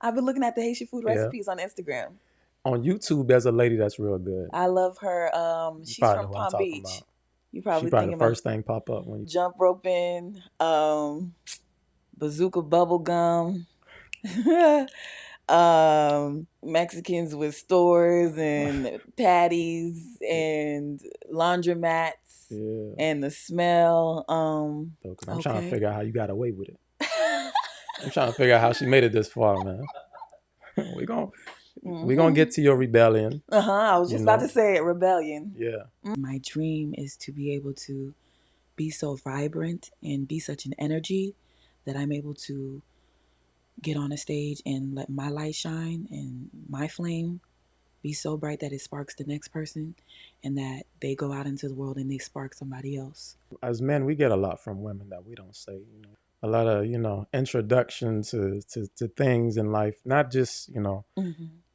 I've been looking at the Haitian food Yeah. recipes on Instagram. On YouTube, there's a lady that's real good. I love her. You She's probably from know who I'm Palm talking Beach. about. You She probably probably thinking the about first thing pop up when you. jump roping, bazooka bubble gum. Mexicans with stores and patties and laundromats Yeah. and the smell. Because I'm trying to Okay. figure out how you got away with it. I'm trying to figure out how she made it this far, man. we gon' we gonna get to your rebellion. I was You just about to know. say it, rebellion. Yeah. My dream is to be able to be so vibrant and be such an energy that I'm able to get on a stage and let my light shine and my flame be so bright that it sparks the next person and that they go out into the world and they spark somebody else. As men, we get a lot from women that we don't say. A lot of introduction to things in life, not just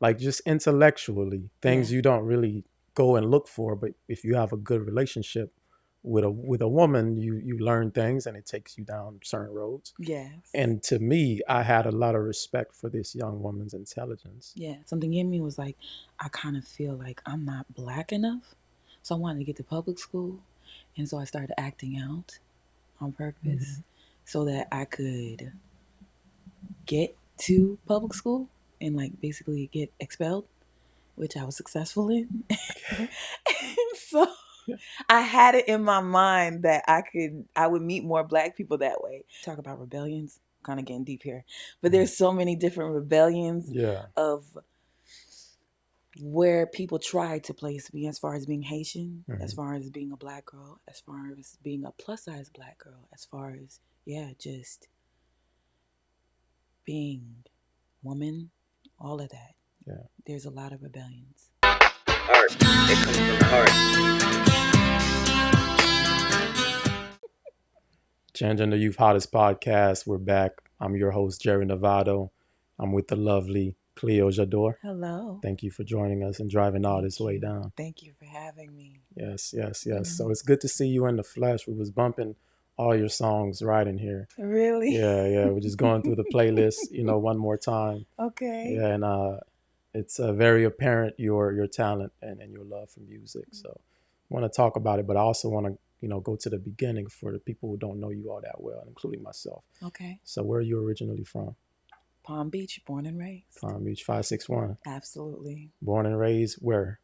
like just intellectually things Yeah. you don't really go and look for, but if you have a good relationship with a woman, you learn things and it takes you down certain roads. Yes. And to me, I had a lot of respect for this young woman's intelligence. Yeah. Something in me was like, I kind of feel like I'm not black enough. So I wanted to get to public school. And so I started acting out on purpose so that I could get to public school and like basically get expelled, which I was successful in. So I had it in my mind that I would meet more black people that way. Talk about rebellions, kind of getting deep here. But there's so many different rebellions Yeah. of where people try to place me as far as being Haitian, as far as being a black girl, as far as being a plus size black girl, as far as just being woman, all of that. Yeah. There's a lot of rebellions. Art. It comes from the heart. Changing the Youth Hottest podcast. We're back. I'm your host, Jerry Novato. I'm with the lovely Cleo Jador. Hello. Thank you for joining us and driving all this way down. Thank you for having me. Yes. So it's good to see you in the flesh. We was bumping all your songs right in here. Really? Yeah. We're just going through the playlist, one more time. Okay. Yeah, and it's very apparent your talent and your love for music. So I want to talk about it, but I also want to go to the beginning for the people who don't know you all that well, including myself. Okay. So where are you originally from? Palm Beach, born and raised. Palm Beach 561. Absolutely. Born and raised where?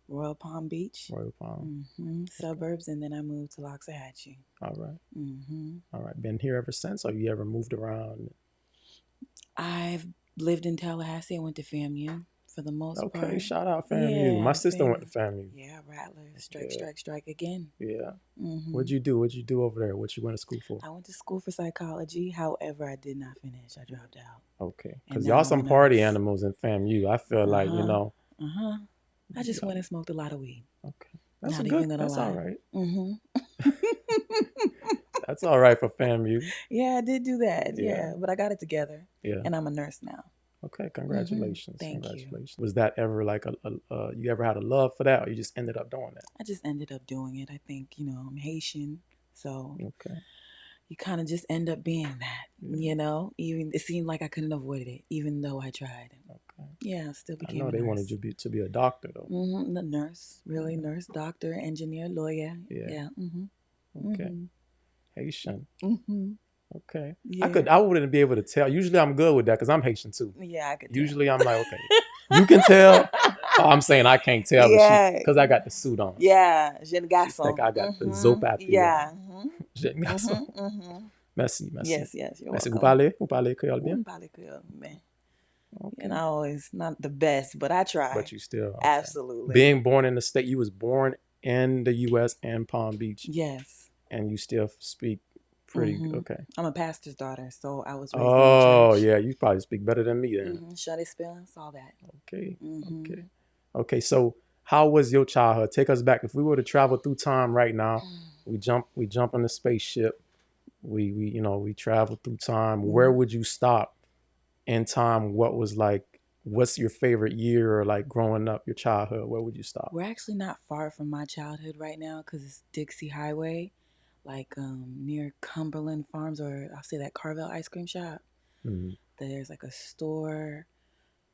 Royal Palm Beach. Royal Palm. Suburbs, and then I moved to Loxahatchee. All right. All right. Been here ever since, or you ever moved around? I've lived in Tallahassee. I went to FAMU for the most part. Okay, shout out FAMU. Yeah, My sister went to FAMU. FAMU. Yeah, Rattler. Yeah. Strike again. Yeah. What'd you do over there? What you went to school for? I went to school for psychology. However, I did not finish. I dropped out. Okay. And Because now y'all I'm some a party nurse. animals in FAMU. I feel like, I just went and smoked a lot of weed. Okay. That's Not a good. even gonna That's lie. all right. That's all right for FAMU. Yeah, I did do that. Yeah. Yeah, but I got it together. Yeah. And I'm a nurse now. Okay. Congratulations. Thank you. Congratulations. Was that ever like you ever had a love for that, or you just ended up doing that? I just ended up doing it. I think, I'm Haitian, so Okay. you kind of just end up being that, Even it seemed like I couldn't avoid it, even though I tried. Okay. Yeah, I still became I know a they nurse. wanted you to be a doctor though. The nurse, really, nurse, doctor, engineer, lawyer. Yeah. Yeah. Okay. Haitian. Mm-hmm. Okay. Yeah. I wouldn't be able to tell. Usually I'm good with that because I'm Haitian too. Yeah, I could. Usually I'm like, okay, you can tell. Oh, I'm saying I can't tell, Yeah. because I got the suit on. Yeah, jeune She garçon. think I got the zope at the Yeah. jeune garçon. Merci. Yes, you're Merci. welcome. Vous parlez créole bien? Wouldn't parler Creole, man. Okay. And I always not the best, but I try. But you still okay. Absolutely. Being born in the state, you was born in the U.S. and Palm Beach. Yes. And you still speak pretty okay. I'm a pastor's daughter, so I was raised Oh in the church. yeah, you probably speak better than me then. Shut experience, all that. Okay. Okay. So how was your childhood? Take us back. If we were to travel through time right now, we jump on the spaceship. We travel through time. Where would you stop in time? What's your favorite year, or like growing up, your childhood? Where would you stop? We're actually not far from my childhood right now because it's Dixie Highway, like near Cumberland Farms, or I'll say that Carvel ice cream shop. there's like a store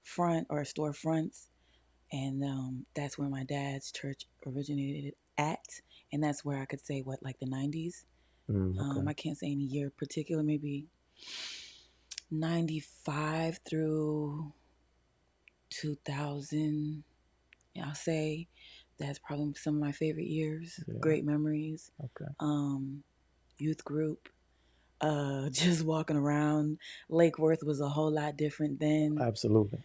front or storefronts, and that's where my dad's church originated at, and that's where I could say what, like the 90s. Okay. I can't say any year particular, maybe 95 through 2000. I'll say that's probably some of my favorite years. Yeah. Great memories. Okay. Youth group. Just walking around. Lake Worth was a whole lot different then. Absolutely.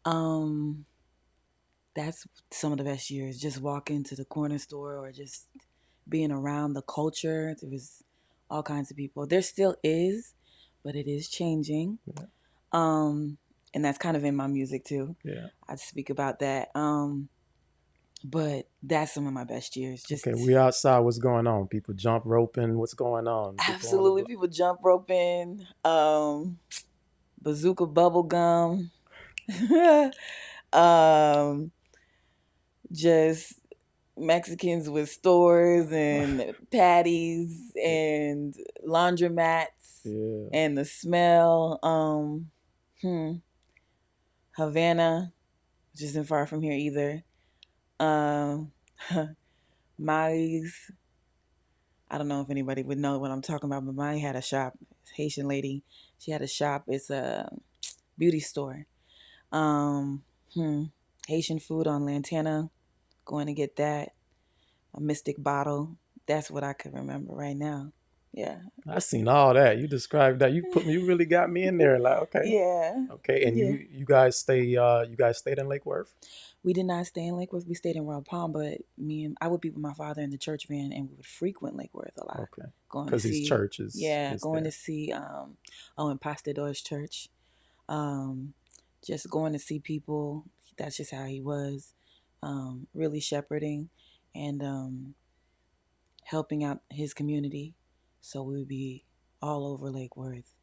That's some of the best years. Just walking to the corner store or just being around the culture. There was all kinds of people. There still is, but it is changing. Yeah. And that's kind of in my music too. Yeah. I speak about that. But that's some of my best years. Just okay, we outside. What's going on? People jump roping. What's going on? Absolutely, people jump roping. Bazooka bubble gum. Just Mexicans with stores and patties and laundromats. Yeah. And the smell. Havana, which isn't far from here either. Molly's. I don't know if anybody would know what I'm talking about, but Molly had a shop. Haitian lady. She had a shop. It's a beauty store. Haitian food on Lantana. Going to get that. A Mystic bottle. That's what I could remember right now. Yeah. I seen all that. You described that. You really got me in there. Like, okay. Yeah. Okay, and Yeah. you guys stayed in Lake Worth? We did not stay in Lake Worth. We stayed in Royal Palm, but I would be with my father in the church van, and we would frequent Lake Worth a lot. Okay. Going to Because see his church is going there. to see in Pastador's church. Just going to see people. That's just how he was. Really shepherding and helping out his community. So we would be all over Lake Worth.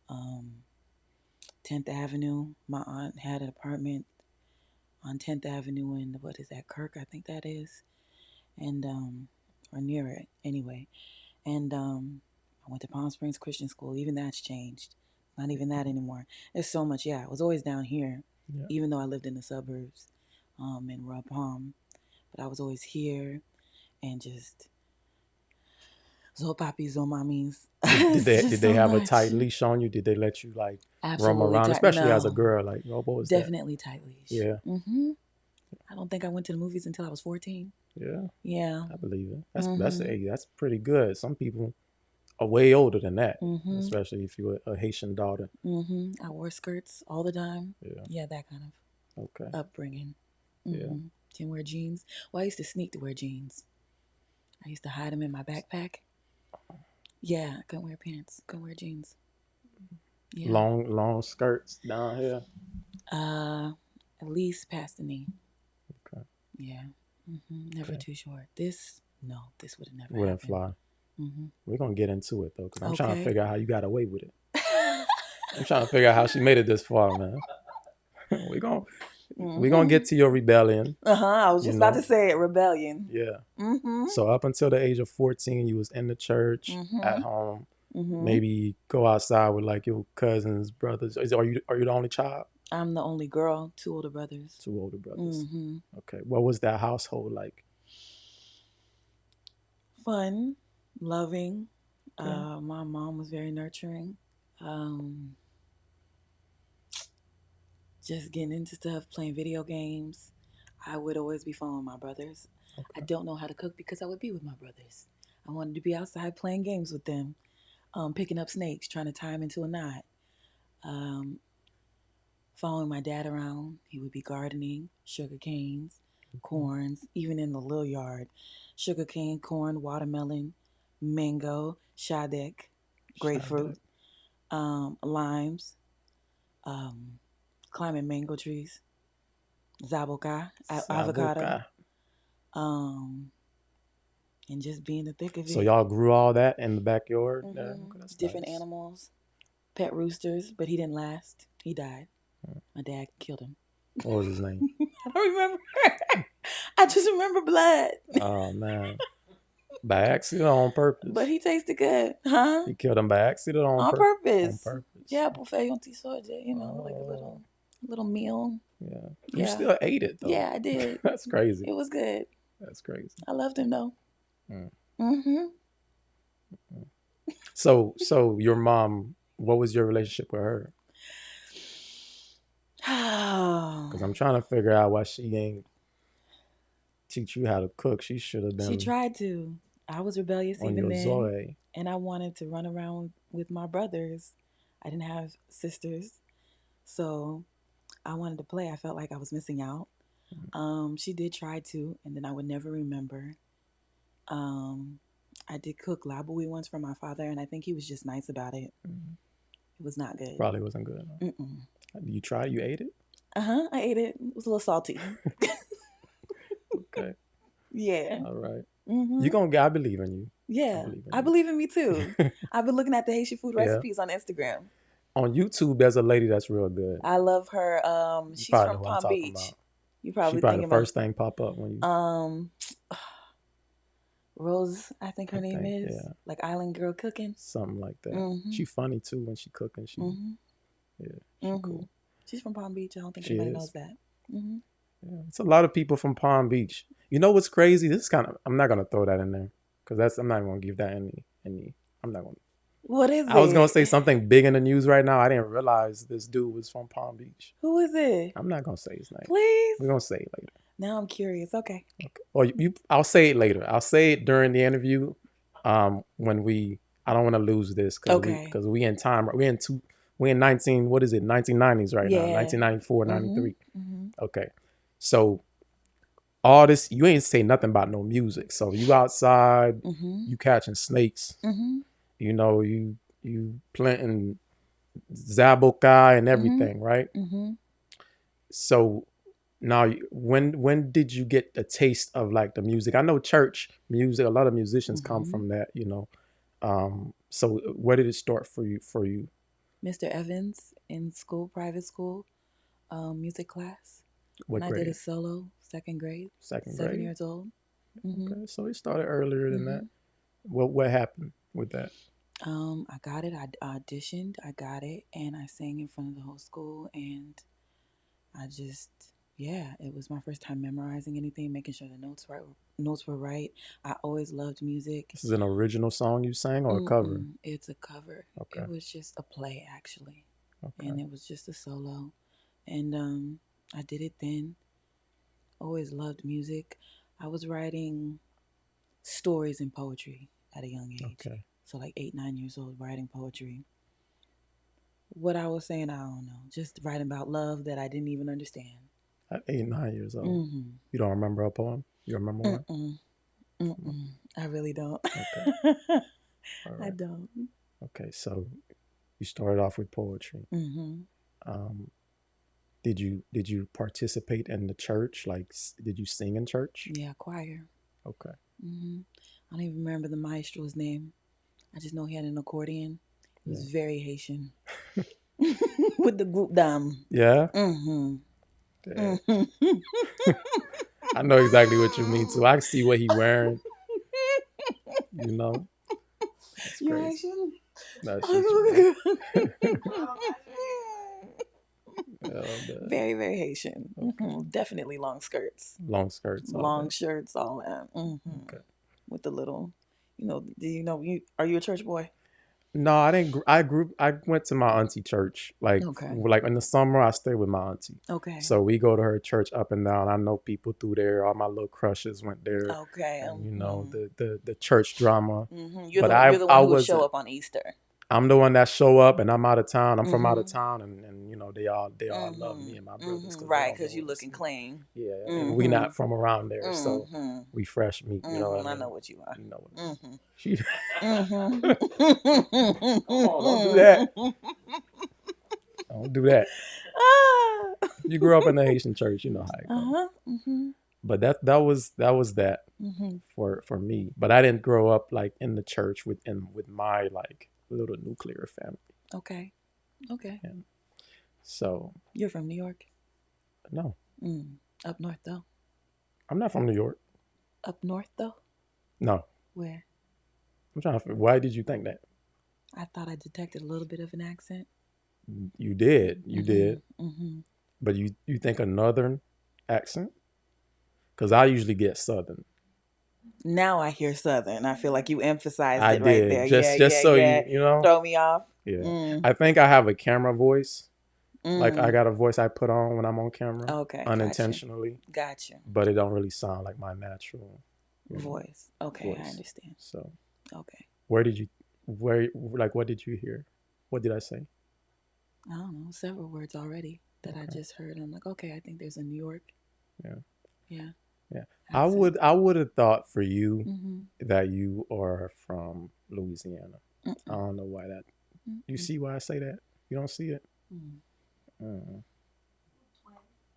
10th Avenue. My aunt had an apartment on 10th Avenue in, what is that, Kirk, I think that is. And, or near it, anyway. And I went to Palm Springs Christian School. Even that's changed. Not even that anymore. There's so much, yeah. I was always down here, even though I lived in the suburbs in Royal Palm. But I was always here and just zo papis, zo mommies. Did they have a tight leash on you? Did they let you like roam around, especially as a girl? Like, what was definitely that? Tight leash. Yeah. I don't think I went to the movies until I was 14. Yeah. Yeah. I believe it. That's pretty good. Some people are way older than that, especially if you're a Haitian daughter. I wore skirts all the time. Yeah, that kind of upbringing. Yeah. Didn't wear jeans. Well, I used to sneak to wear jeans. I used to hide them in my backpack. Yeah, I couldn't wear pants. Couldn't wear jeans. Yeah. Long skirts down here. At least past the knee. Okay. Yeah. Never too short. This would have never wouldn't happened. fly. We're gonna get into it though, because I'm trying to figure out how you got away with it. I'm trying to figure out how she made it this far, man. We're gonna get to your rebellion. I was just about to say it, rebellion. Yeah. So up until the age of 14, you was in the church, at home. Maybe go outside with like your cousins, brothers. Are you the only child? I'm the only girl. 2 older brothers. 2 older brothers. Okay. What was that household like? Fun, loving. My mom was very nurturing. Just getting into stuff, playing video games. I would always be following my brothers. I don't know how to cook because I would be with my brothers. I wanted to be outside playing games with them, picking up snakes, trying to tie them into a knot. Following my dad around, he would be gardening, sugar canes, corns, even in the little yard. Sugar cane, corn, watermelon, mango, shadek, grapefruit, limes, climbing mango trees, zaboka, avocado, and just be in the thick of it. So y'all grew all that in the backyard? Different animals, pet roosters, but he didn't last. He died. My dad killed him. What was his name? I don't remember. I just remember blood. Oh, man. By accident or on purpose? But he tasted good, huh? He killed him by accident or on purpose. On purpose. Yeah, buffet on T-Soja, like a little meal. Yeah. You Yeah. still ate it though. Yeah, I did. That's crazy. It was good. That's crazy. I loved him though. Mm. Mm-hmm. So your mom, what was your relationship with her? Because I'm trying to figure out why she ain't teach you how to cook. She should have She been tried to. I was rebellious on even your then, Zoe. and I wanted to run around with my brothers. I didn't have sisters, so I wanted to play. I felt like I was missing out. She did try to, and then I would never remember. Um, I did cook labui once for my father, and I think he was just nice about it. Mm. It was not good. Probably wasn't good. Mm-mm. You tried? You ate it? I ate it. It was a little salty. Okay. Yeah. All right. Mm-hmm. You gonna get? I believe in you. Yeah. I believe in me too. I've been looking at the Haitian food Yeah. recipes on Instagram. On YouTube, there's a lady that's real good. I love her. You She's probably from know who I'm Palm talking Beach. about. You She probably probably thinking the first thing pop up when you. Rose, I think her name is. Yeah. Like Island Girl Cooking. Something like that. Mm-hmm. She funny too when she cooking. She yeah, she cool. She's from Palm Beach. I don't think She anybody is. knows that. Mm-hmm. Yeah, it's a lot of people from Palm Beach. You know what's crazy? This is kind of. I'm not gonna throw that in there because I'm not even gonna give that any. I'm not gonna. What is it? I was gonna say something big in the news right now. I didn't realize this dude was from Palm Beach. Who is it? I'm not gonna say his name. Please. We're gonna say it later. Now I'm curious. Okay. Or I'll say it later. I'll say it during the interview. When we. I don't want to lose this because we in time. We in 19. What is it? 1990s right now. 1994, 93. Mm-hmm. Okay. So all this, you ain't say nothing about no music. So you outside, you catching snakes. You know, you planting zabokai and everything, right? So now, when did you get a taste of like the music? I know church music. A lot of musicians come from that, you know. So where did it start for you? Mr. Evans in school, private school, music class. What grade? I did a solo, second grade. 7 years old. Okay, so it started earlier than that. What happened with that? I got it. I auditioned. I got it, and I sang in front of the whole school. And I just, it was my first time memorizing anything, making sure the notes were right. I always loved music. This is an original song you sang or a cover? It's a cover. Okay. It was just a play actually, and it was just a solo, and I did it then. Always loved music. I was writing stories and poetry at a young age. Okay. So like 8, 9 years old, writing poetry. What I was saying, I don't know. Just writing about love that I didn't even understand. At 8, 9 years old. You don't remember a poem? You remember one? I really don't. Okay. All right. I don't. Okay, so you started off with poetry. Did you participate in the church? Like, did you sing in church? Yeah, choir. Okay. I don't even remember the maestro's name. I just know he had an accordion. He was very Haitian. With the group dame. Yeah? I know exactly what you mean, too. I can see what he wearing. You know? That's You're crazy. Haitian? Very, very Haitian. Okay. Definitely long skirts. Long skirts. Long shirts, all that. Okay. With the little, are you a church boy? No, I didn't. I went to my auntie church. Like in the summer, I stayed with my auntie. Okay. So we go to her church up and down. I know people through there. All my little crushes went there. Okay. And, the church drama. You're the one who would show up on Easter. I'm the one that show up, and I'm out of town. I'm from out of town, and they all love me and my brothers. Right, because you looking clean. Yeah, and we not from around there, so we fresh meat. You know what I mean? I know what you are. You know what I mean. Don't do that. Don't do that. You grew up in the Haitian church, you know how it goes. But that was that for me. But I didn't grow up like in the church with my like little nuclear family. Okay. Yeah. So you're from New York? No. Up north though? I'm not from New York. Up north though? No. Where? I'm trying to. Why did you think that? I thought I detected a little bit of an accent. You did, Mm-hmm. but you think a northern accent? Because I usually get southern. Now I hear Southern. I feel like you emphasized I it right did there. Yeah, just yeah, so yeah. you know. Throw me off. Yeah, Mm, I think I have a camera voice. Like I mm. got a voice I put on when I'm on camera Okay, got you. unintentionally, Got you. but it don't really sound like my natural, you know, Voice. Okay, I voice. understand. So Okay. where did you where like what did you hear? What did I say? I don't know, several words already that I Okay. just heard. I'm like, okay, I think there's a New York, Yeah. yeah, Yeah. accent. I would have thought for you Mm-hmm. that you are from Louisiana. I Mm-mm. don't know why that. You Mm-mm. see why I say that? You don't see it? Mm. Mm,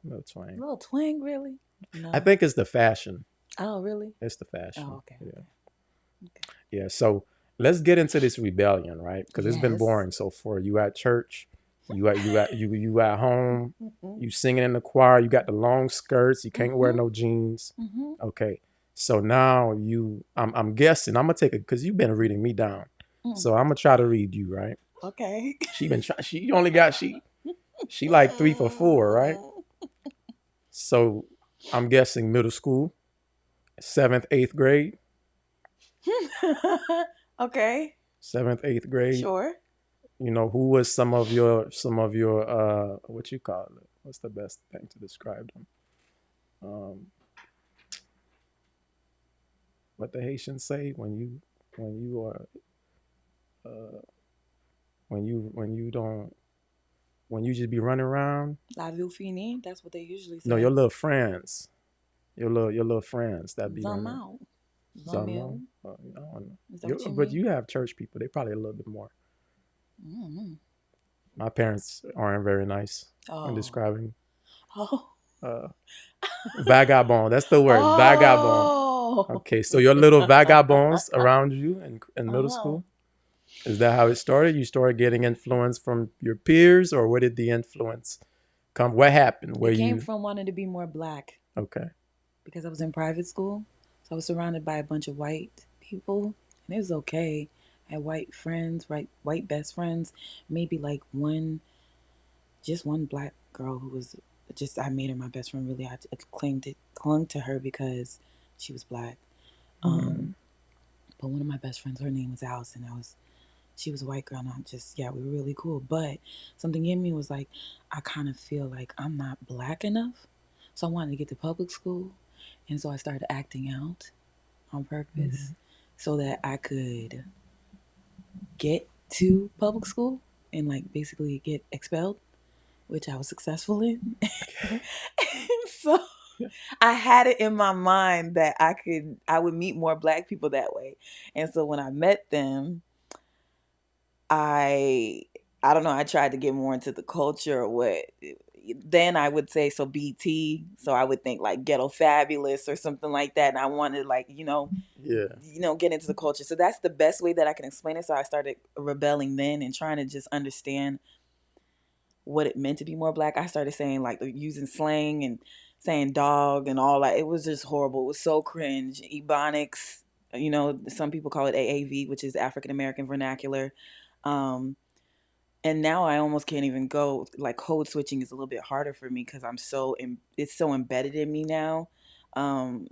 no twang. Little twang, really? I No. think it's the fashion. Oh, really? It's the Oh, fashion. okay, Yeah. okay, okay. Yeah. So let's get into this rebellion, right? Because it's been Yes. boring so far. You at church, you at home, Mm-hmm. you singing in the choir, you got the long skirts, you can't wear Mm-hmm. no jeans. Mm-hmm. Okay. So now I'm guessing, I'm gonna take it because you've been reading me down. Mm. So I'm gonna try to read you, right? Okay. She only got she like 3 for 4, right? So I'm guessing middle school, 7th, 8th grade, Okay. 7th, 8th grade. Sure. You know, who was some of your what you call it? What's the best thing to describe them? Um, what the Haitians say when you are uh, when you don't when you just be running around. La vie finie. That's what they usually No, say. your little friends that be Zam running. out. Zammo. Zamil. I don't know. Is that what you But mean? you have church people. They probably a little bit more. Mm-hmm. My parents aren't very nice when Oh. describing Oh. uh, vagabond. That's the word, vagabond. Oh. Okay, so your little vagabonds around you in middle Uh-huh. school, is that how it started? You started getting influence from your peers, or where did the influence come? What happened? Where It came you? from wanting to be more black Okay. because I was in private school. So I was surrounded by a bunch of white people, and it was okay. I had white friends, right, white best friends, maybe like just one black girl who was just I made her my best friend. Really, I clung to her because she was black. Mm, Um, but one of my best friends, her name was Allison. She was a white girl, and I just yeah, we were really cool. But something in me was like, I kind of feel like I'm not black enough, so I wanted to get to public school, and so I started acting out on purpose mhm. so that I could get to public school and like basically get expelled, which I was successful in. So I had it in my mind that I would meet more black people that way. And so when I met them, I I don't know, I tried to get more into the culture or what. Then I would say so BT, so I would think like ghetto fabulous or something like that, and I wanted like, Yeah. get into the culture. So that's the best way that I can explain it. So I started rebelling then and trying to just understand what it meant to be more black. I started saying like using slang and saying dog and all that. It was just horrible. It was so cringe. Ebonics, some people call it AAV, which is African American vernacular. Um, and now I almost can't even go. Like code switching is a little bit harder for me because it's so embedded in me now. Um,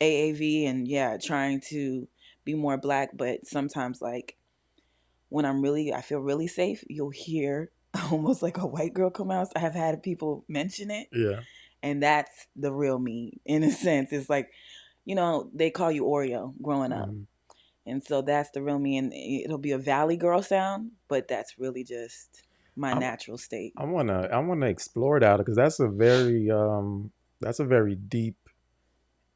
AAV and yeah, trying to be more black, but sometimes like when I feel really safe, you'll hear almost like a white girl come out. I have had people mention it, Yeah. and that's the real me in a sense. It's like, they call you Oreo growing up. Mhm. And so that's the real me. And it'll be a Valley Girl sound, but that's really just my I, natural state. I wanna explore that because that's a very deep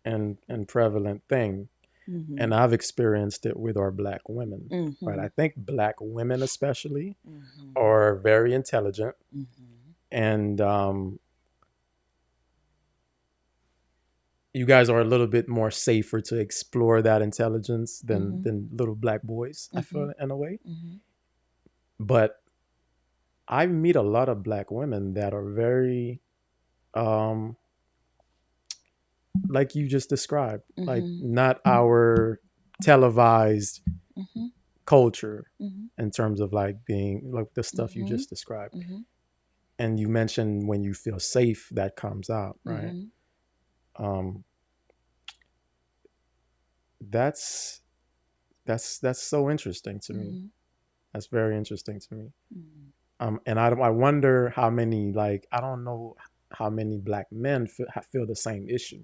and prevalent thing, Mm-hmm. and I've experienced it with our black women. Right, Mm-hmm. I think black women especially Mm-hmm. are very intelligent, Mm-hmm. and you guys are a little bit more safer to explore that intelligence Mm-hmm. than little black boys. I Mm-hmm. feel in a way, Mm-hmm. but I meet a lot of black women that are very um like you just described, like Mm-hmm. not our televised Mm-hmm. culture Mm-hmm. in terms of like being like the stuff you Mm-hmm. just described. Mm-hmm. And you mentioned when you feel safe, that comes out, right? Mm-hmm. Um, that's that's so interesting to me. Mm-hmm. That's very interesting to me. Mm-hmm. And I wonder how many, like, I don't know how many black men feel the same issue.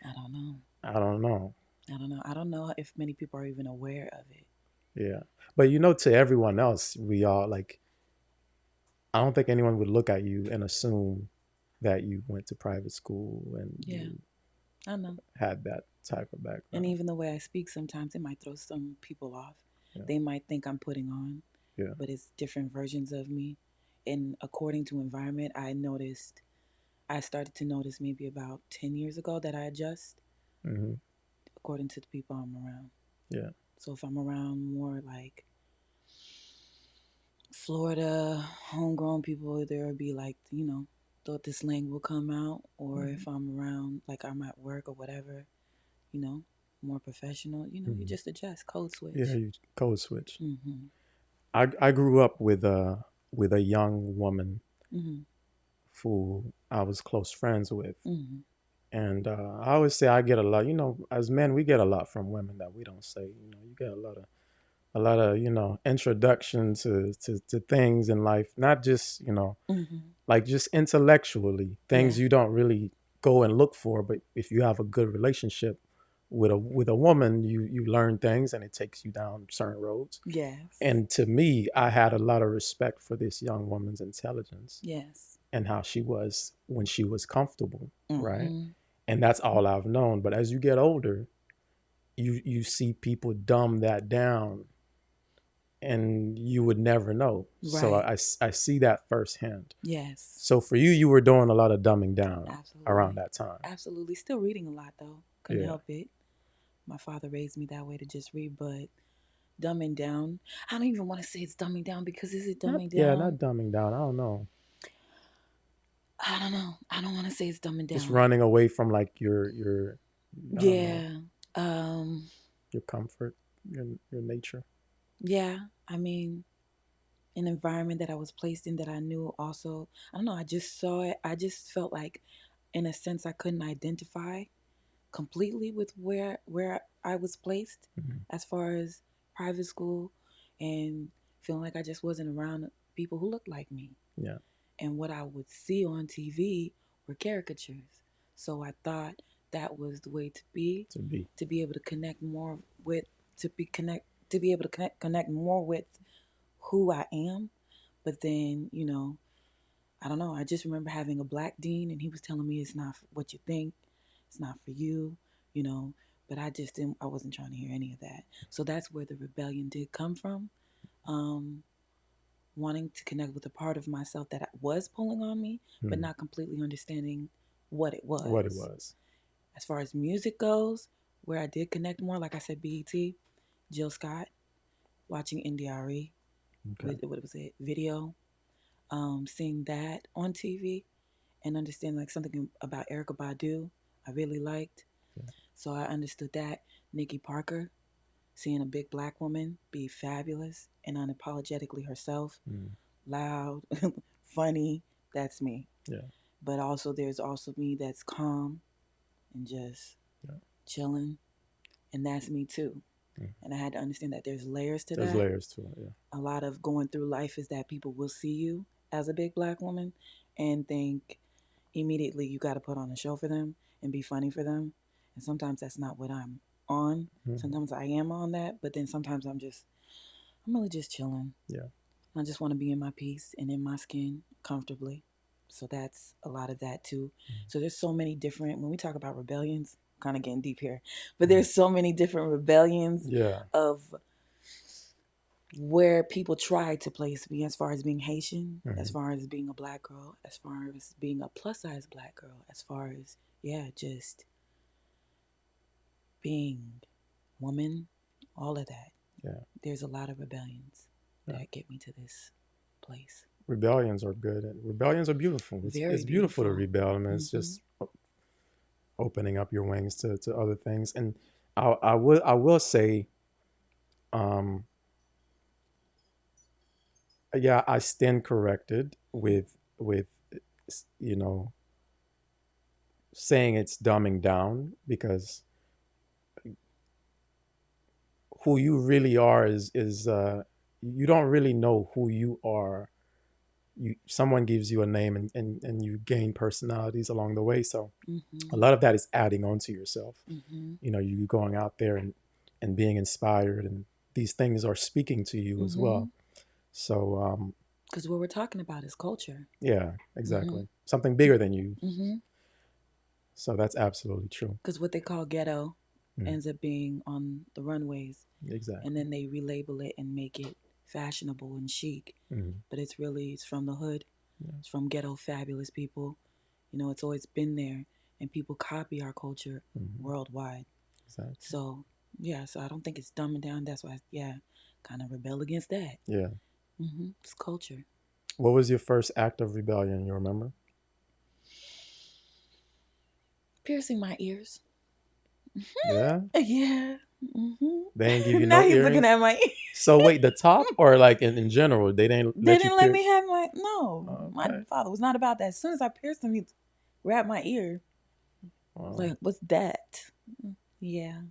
I don't know. I don't know. I don't know. I don't know if many people are even aware of it. Yeah. But to everyone else, we are like, I don't think anyone would look at you and assume that you went to private school and Yeah, you I know. had that type of And background. even the way I speak, sometimes it might throw some people off. Yeah. They might think I'm putting on, Yeah. but it's different versions of me. And according to environment, I started to notice maybe about 10 years ago that I adjust Mm-hmm. according to the people I'm around. Yeah. So if I'm around more like Florida, homegrown people, there will be like, thought the slang will come out. Or Mm-hmm. if I'm around, like I'm at work or whatever, you know, more professional, you Mm-hmm. just adjust, code Yeah, switch. you code switch. Mm-hmm. I grew up with a young woman Mm-hmm. who I was close friends with. Mm-hmm. And I always say I get a lot, as men, we get a lot from women that we don't say. You get a lot of, introduction to things in life, not just, Mm-hmm. like just intellectually, Yeah. things you don't really go and look for. But if you have a good relationship with a woman, you learn things and it takes you down certain roads. Yes. And to me, I had a lot of respect for this young woman's intelligence Yes. and how she was when she was comfortable, right? Mm-hmm. And that's all I've known. But as you get older, you see people dumb that down, and you would never know. So Right. I see that firsthand. Yes. So for you, you were doing a lot of dumbing down around Absolutely. that time. Absolutely. Still reading a lot though. Couldn't Yeah. help it. My father raised me that way to just read, but dumbing down. I don't even want to say it's dumbing down because is it Not dumbing yeah, not down? dumbing down. I don't know. I don't know. I don't want to say it's dumbing Just down. running away from like your I don't know, Yeah. Um your comfort, your nature. yeah, I mean an environment that I was placed in that I knew also, I don't know, I just saw it. I just felt like in a sense I couldn't identify completely with where I was placed Mm-hmm. as far as private school, and feeling like I just wasn't around people who looked like me. Yeah. And what I would see on TV were caricatures. So I thought that was the way To be. to be able to connect more with, to be able to connect more with who I am. But then, I don't know. I just remember having a black dean, and he was telling me it's not what you think, it's not for you, you know. But I just didn't. I wasn't trying to hear any of that. So that's where the rebellion did come from. Um, Wanting to connect with a part of myself that was pulling on me, but Mm-hmm. not completely understanding what it What it was. was. As far as music goes, where I did connect more, like I said, BET, Jill Scott, watching NDRE Okay. with what was it, video, seeing that on TV and understanding like something about Erica Badu I really liked. Yeah. So I understood that. Nikki Parker, seeing a big black woman be fabulous and unapologetically herself, Mm. loud, funny, that's me. Yeah. But also there's also me that's calm and just Yeah. chilling, and that's me too. Mm. And I had to understand that there's layers to There's that. layers to it. Yeah. A lot of going through life is that people will see you as a big black woman and think immediately you got to put on a show for them and be funny for them. And sometimes that's not what I'm on. Mm-hmm. Sometimes I am on that, but then sometimes I'm really just chilling. Yeah. I just want to be in my peace and in my skin comfortably. So that's a lot of that too. So there's so many different, when we talk about rebellions, kind of getting deep here, but there's so many different rebellions Yeah. of where people try to place me, as far as being Haitian, as Mm-hmm. far as being a black girl, as far as being a plus size black girl, as far as, yeah, just being woman, all of that. Yeah. There's a lot of rebellions Yeah. that get me to this place. Rebellions are good. Rebellions are beautiful. Very It's beautiful to beautiful. rebel. I mean, it's Mm-hmm. just opening up your wings to other things. And I will say, um, yeah, I stand corrected with you know saying it's dumbing down, because who you really are is you don't really know who you are. You Someone gives you a name, and you gain personalities along the way. So a Mm-hmm. lot of that is adding on to yourself. Mm-hmm. You going out there and being inspired, and these things are speaking to you as Mm-hmm. well. So Because what we're talking about is culture. yeah, Mm-hmm. exactly, something bigger than you. Mm-hmm. So that's absolutely true. Because what they call ghetto Mm, ends up being on the runways, and exactly. then they relabel it and make it fashionable and chic. Mm, But it's from the hood. yeah. It's from ghetto fabulous people. It's always been there, and people copy our culture Mm, worldwide. exactly. So yeah, so I don't think it's dumbing down. That's why, yeah, kind of rebel against that. Yeah. It's culture. What was your first act of rebellion? You remember? Piercing my ears. Yeah. Yeah. They didn't give you Now no he's looking earrings. at my ear. So wait, the top or like in general, they didn't They let you didn't let me pierce. have my no. My Okay. father was not about that. As soon as I pierced him, he grabbed my ear. I was Wow. like, "What's that?" Yeah,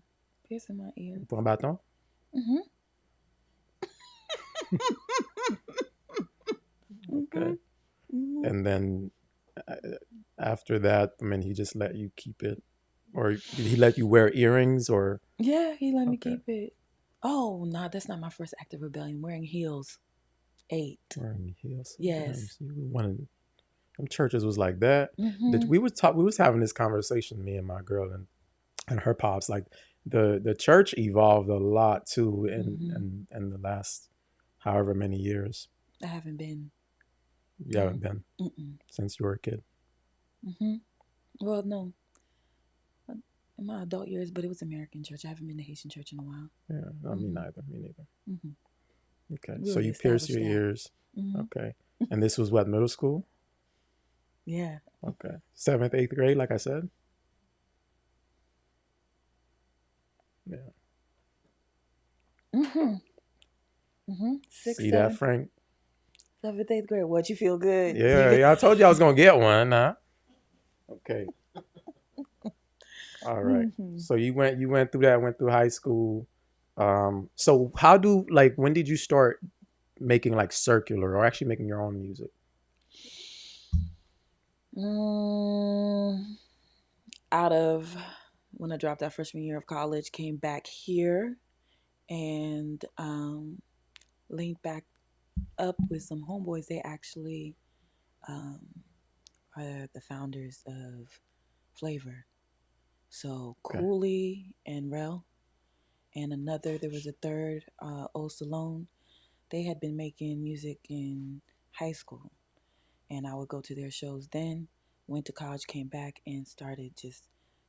piercing my ear. Ton bâton? Mhm. Okay. Mhm. Mhm. And then uh, after that, I mean, he just let you keep it, or did he let you wear earrings, or Yeah, he let me okay, keep it. Oh, no, that's not my first act of rebellion. Wearing heels. 8. wearing heels? Damn, Yes. so you one of them churches was like that. That Mhm. we was having this conversation, me and my girl, and her pops. Like the church evolved a lot too Mhm. in the last however many years. I haven't been. You No. haven't been Mm-mm. since you were a kid. Mhm. Well, no. In my adult years, but it was American church. I haven't been to Haitian church in a while. Yeah, no, me Mhm. neither. Me neither. Mhm. Okay, We so already you pierce your established that. ears. Mhm. Okay, and this was what, middle school? Yeah. Okay, seventh, eighth grade, like I said. Yeah. Mhm. Sixth, See that, seventh, Frank? 8th grade. What, you feel good? Yeah, yeah. I told you I was gonna get one. Huh? Okay. All right. Mhm. So you went through that. Went through high school. So how do like when did you start making like circular or actually making your own music? Mm, out of when I dropped out freshman year of college, came back here and linked back up with some homeboys. They actually um, are the founders of Flavor. So Okay. Cooley and Rel, and there was a third, O Salone. They had been making music in high school, and I would go to their shows then. Went to college, came back, and started just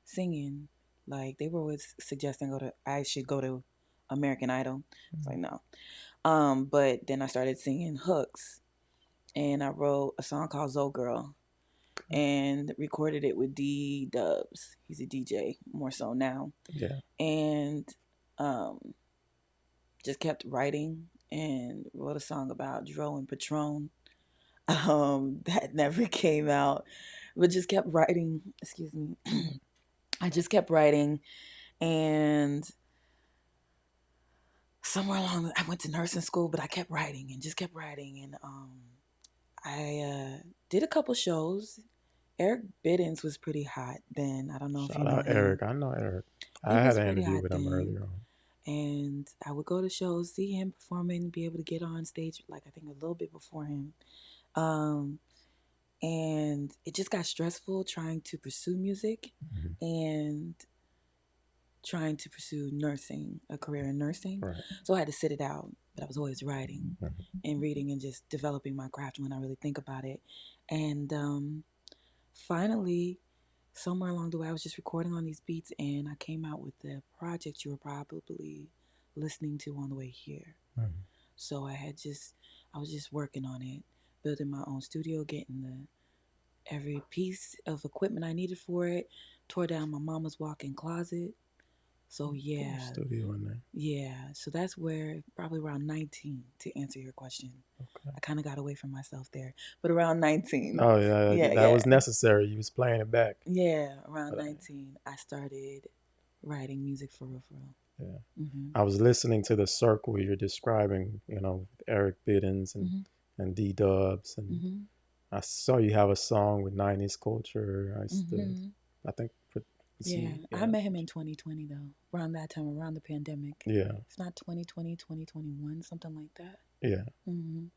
singing. Like they were always suggesting I should go to American Idol. It's like no. But then I started singing hooks, and I wrote a song called Zoe Girl and recorded it with D Dubs. He's a DJ more so now, Yeah. and um, just kept writing and wrote a song about Dro and Patron. That never came out, but just kept writing. Excuse me. I just kept writing, and somewhere along, I went to nursing school, but I kept writing and just kept writing, and I did a couple shows. Eric Biddens was pretty hot then. I don't know if you Shout know out him. Eric. I know Eric. He I had was an pretty interview hot with him then. earlier on. And I would go to shows, see him performing, be able to get on stage, like I think a little bit before him. Um, and it just got stressful trying to pursue music Mhm. and trying to pursue nursing, a career in nursing. Right. So I had to sit it out, but I was always writing Mhm. and reading and just developing my craft when I really think about it. And finally, somewhere along the way, I was just recording on these beats and I came out with the project you were probably listening to on the way here. Mhm. So I was just working on it, building my own studio, getting every piece of equipment I needed for it, tore down my mama's walk-in closet, So Full yeah, studio in there. yeah. So that's where probably around 19 to answer your question. Okay. I kind of got away from myself there, but around 19, Oh yeah, yeah, that yeah, was necessary. You was playing it back. yeah. Around But 19, I started writing music for real, for real. yeah, Mhm. I was listening to the circle you're describing. You know, with Eric Biddens Mhm. and D Dubs, and Mhm. I saw you have a song with 90s culture. Mhm. I think, let's Yeah, see, I yeah, met him in 2020 though. Around that time, around the pandemic. yeah, It's not 2020, 2021, something like that. yeah, Mhm.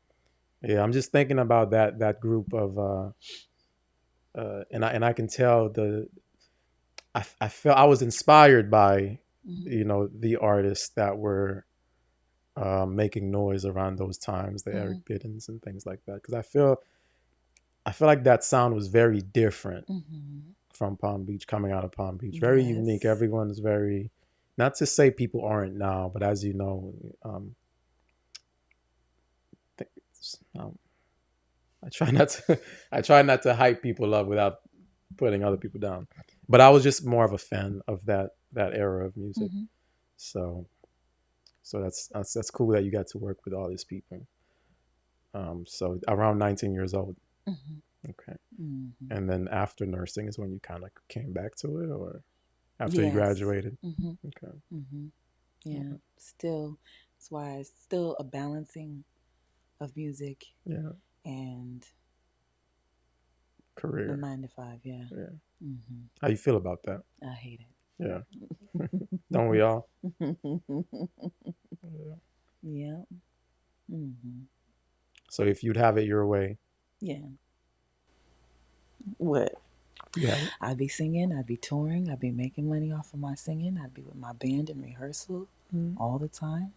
yeah. I'm just thinking about that group of, and I can tell I felt I was inspired by, Mhm. you know, the artists that were making noise around those times, the Eric Mhm. Biddens and things like that, because I feel like that sound was very different Mhm. from Palm Beach, coming out of Palm Beach, very unique. Yes. Everyone's very, not to say people aren't now, but as you know, th- um, I try not to I try not to hype people up without putting other people down. But I was just more of a fan of that era of music. Mhm. So that's cool that you got to work with all these people. So around 19 years old. Mhm. Okay. Mhm. And then after nursing is when you kind of came back to it, or after you Yes. graduated. Mhm. Okay. Mhm. Yeah. Okay. Still, that's why it's still a balancing of music Yeah. and the Career. 9 to 5. Yeah. Yeah. Mhm. How you feel about that? I hate Yeah. Don't we it. all? Yeah. Yeah. Mhm. So if you'd have it your way, Yeah. What? you have it. I'd be singing, I'd be touring, I'd be making money off of my singing, I'd be with my band in rehearsal Mm. all the time.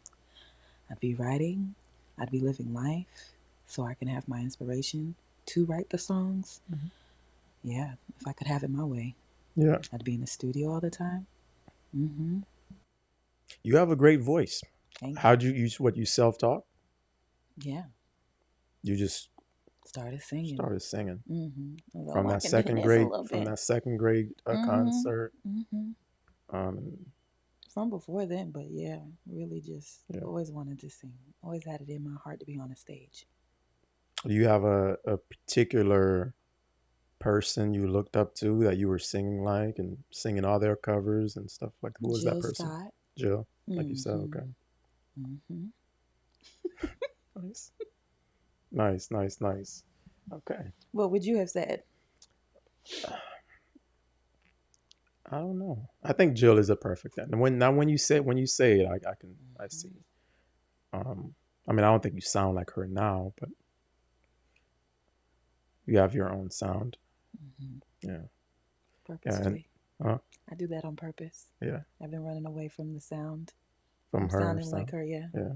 I'd be writing, I'd be living life so I can have my inspiration to write the songs. Mhm. Yeah, if I could have it my way, Yeah. I'd be in the studio all the time. Mm-hmm. You have a great voice. Thank you. How'd you use what you self-taught? Yeah, You just started singing. started singing Mm-hmm. I was like, from oh, I that can do second this a grade little from bit. that second grade Mm-hmm. concert. Mm-hmm. Um, From before then, but yeah, really just yeah. always wanted to sing. Always had it in my heart to be on a stage. Do you have a particular person you looked up to that you were singing like and singing all their covers and stuff like? Who was that Jill person? Scott. Jill, like you said. Mm-hmm. Okay. Mm-hmm. Nice. Nice. Nice. Nice. Okay. What would you have said? I don't know. I think Jill is a perfect. And when you say it, I see. Mm-hmm. Um, I mean, I don't think you sound like her now, but you have your own sound. Mm-hmm. Yeah. Yeah. And Purposefully. uh, I do that on purpose. yeah, I've been running away from the sound, from from her sounding like sound. her. Yeah. Yeah.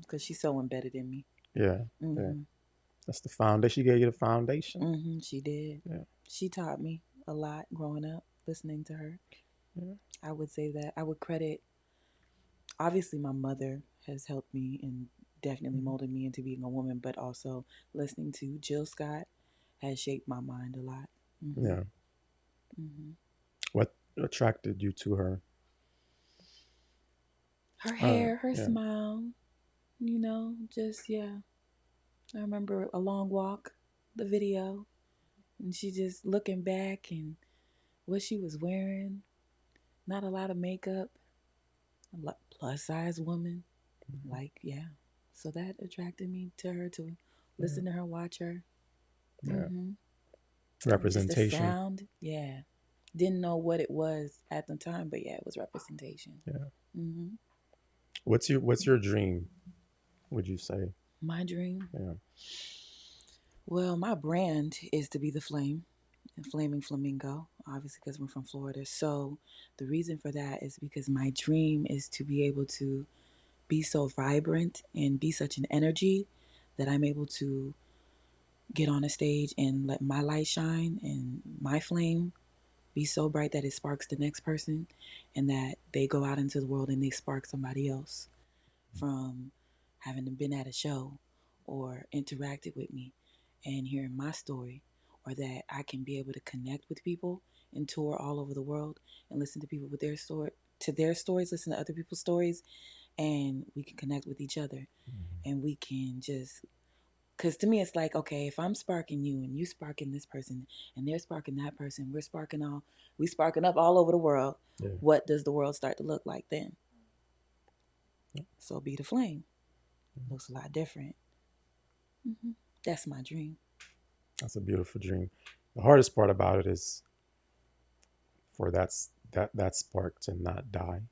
Because she's so embedded in me. Yeah. Yeah. Mm-hmm. That's the foundation. She gave you the foundation. Mm-hmm. She did. Yeah. She taught me a lot growing up, listening to her. Yeah. I would say that I would credit, obviously, my mother has helped me and definitely Mhm. molded me into being a woman, but also listening to Jill Scott has shaped my mind a lot. Mm-hmm. Yeah. Mm-hmm. What attracted you to her? Her hair, her Yeah. smile, just, yeah. I remember A Long Walk, the video, and she just looking back and what she was wearing. Not a lot of makeup, plus size woman. Mhm. Like, yeah. So that attracted me to her, to Yeah. listen to her, watch her. Yeah. Mm-hmm. And just the Representation. sound, yeah. Didn't know what it was at the time, but yeah, it was representation. Yeah. Mm-hmm. What's your dream? Would you say? My dream? Yeah. Well, my brand is to be the flame, and flaming flamingo, obviously, because we're from Florida. So the reason for that is because my dream is to be able to be so vibrant and be such an energy that I'm able to get on a stage and let my light shine and my flame be so bright that it sparks the next person, and that they go out into the world and they spark somebody else from having been at a show or interacted with me and hearing my story, or that I can be able to connect with people and tour all over the world and listen to people with their story, to their stories, listen to other people's stories, and we can connect with each other, and we can just. Because to me, it's like, okay, if I'm sparking you and you sparking this person and they're sparking that person, we sparking up all over the world. Yeah. What does the world start to look like then? So be the flame. Looks a lot different. That's my dream. That's a beautiful dream. The hardest part about it is for that spark to not die,